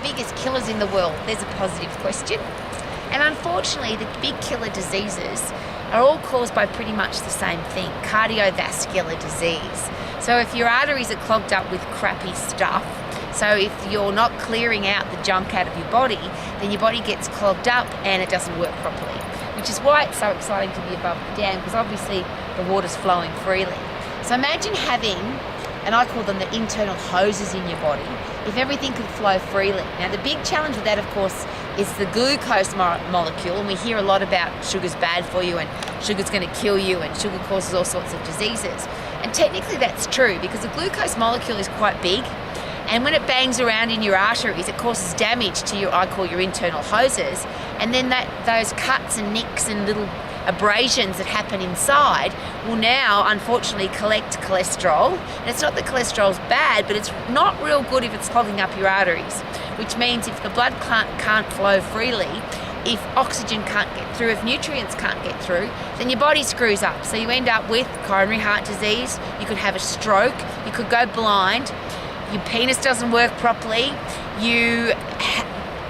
biggest killers in the world? There's a positive question. And unfortunately, the big killer diseases are all caused by pretty much the same thing, cardiovascular disease. So if your arteries are clogged up with crappy stuff, so if you're not clearing out the junk out of your body, then your body gets clogged up and it doesn't work properly, which is why it's so exciting to be above the dam, because obviously the water's flowing freely. So imagine having, and I call them the internal hoses in your body, if everything could flow freely. Now the big challenge with that, of course, is the glucose molecule, and we hear a lot about sugar's bad for you and sugar's going to kill you and sugar causes all sorts of diseases. And technically that's true, because the glucose molecule is quite big, and when it bangs around in your arteries, it causes damage to your, I call your internal hoses, and then those cuts and nicks and little abrasions that happen inside will now unfortunately collect cholesterol. And it's not that cholesterol's bad, but it's not real good if it's clogging up your arteries, which means if the blood can't flow freely, if oxygen can't get through, if nutrients can't get through, then your body screws up. So you end up with coronary heart disease, you could have a stroke, you could go blind, your penis doesn't work properly,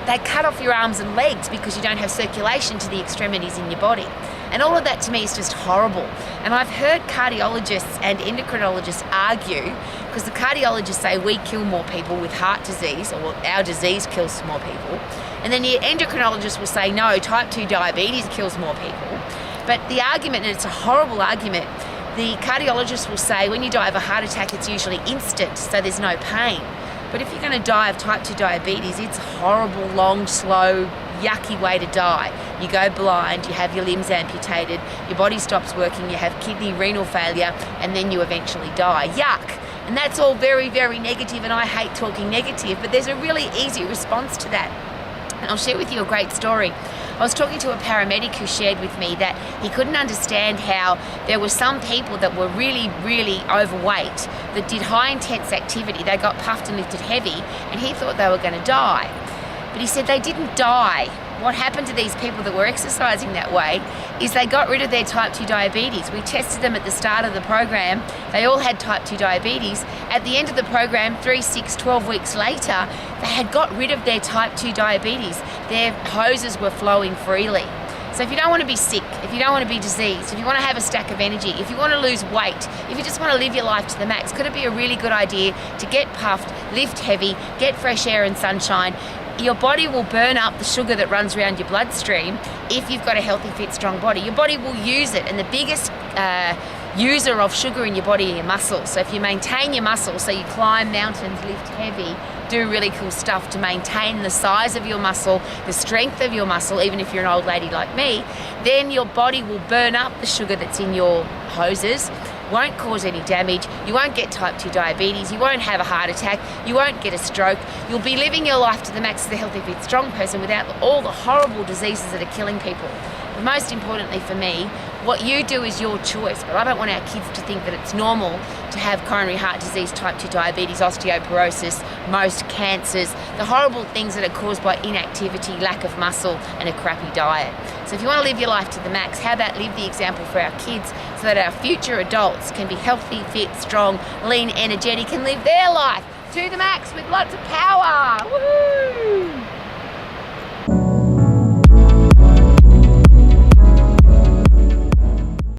they cut off your arms and legs because you don't have circulation to the extremities in your body. And all of that to me is just horrible. And I've heard cardiologists and endocrinologists argue, because the cardiologists say we kill more people with heart disease, or our disease kills more people. And then the endocrinologist will say, no, type 2 diabetes kills more people. But the argument, and it's a horrible argument, the cardiologist will say when you die of a heart attack, it's usually instant, so there's no pain. But if you're going to die of type 2 diabetes, it's a horrible, long, slow, yucky way to die. You go blind, you have your limbs amputated, your body stops working, you have kidney, renal failure, and then you eventually die. Yuck! And that's all very, very negative, and I hate talking negative, but there's a really easy response to that. And I'll share with you a great story. I was talking to a paramedic who shared with me that he couldn't understand how there were some people that were really, really overweight that did high intense activity. They got puffed and lifted heavy, and he thought they were going to die. But he said they didn't die. What happened to these people that were exercising that way is they got rid of their type 2 diabetes. We tested them at the start of the program. They all had type 2 diabetes. At the end of the program, 3, 6, 12 weeks later, they had got rid of their type 2 diabetes. Their hoses were flowing freely. So if you don't want to be sick, if you don't want to be diseased, if you want to have a stack of energy, if you want to lose weight, if you just want to live your life to the max, could it be a really good idea to get puffed, lift heavy, get fresh air and sunshine? Your body will burn up the sugar that runs around your bloodstream if you've got a healthy, fit, strong body. Your body will use it, and the biggest user of sugar in your body are your muscles. So if you maintain your muscles, so you climb mountains, lift heavy, do really cool stuff to maintain the size of your muscle, the strength of your muscle, even if you're an old lady like me, then your body will burn up the sugar that's in your hoses, won't cause any damage, you won't get type 2 diabetes, you won't have a heart attack, you won't get a stroke, you'll be living your life to the max as a healthy, fit, strong person without all the horrible diseases that are killing people. But most importantly for me, what you do is your choice, but I don't want our kids to think that it's normal to have coronary heart disease, type 2 diabetes, osteoporosis, most cancers, the horrible things that are caused by inactivity, lack of muscle, and a crappy diet. So if you want to live your life to the max, how about live the example for our kids so that our future adults can be healthy, fit, strong, lean, energetic, and live their life to the max with lots of power. Woohoo!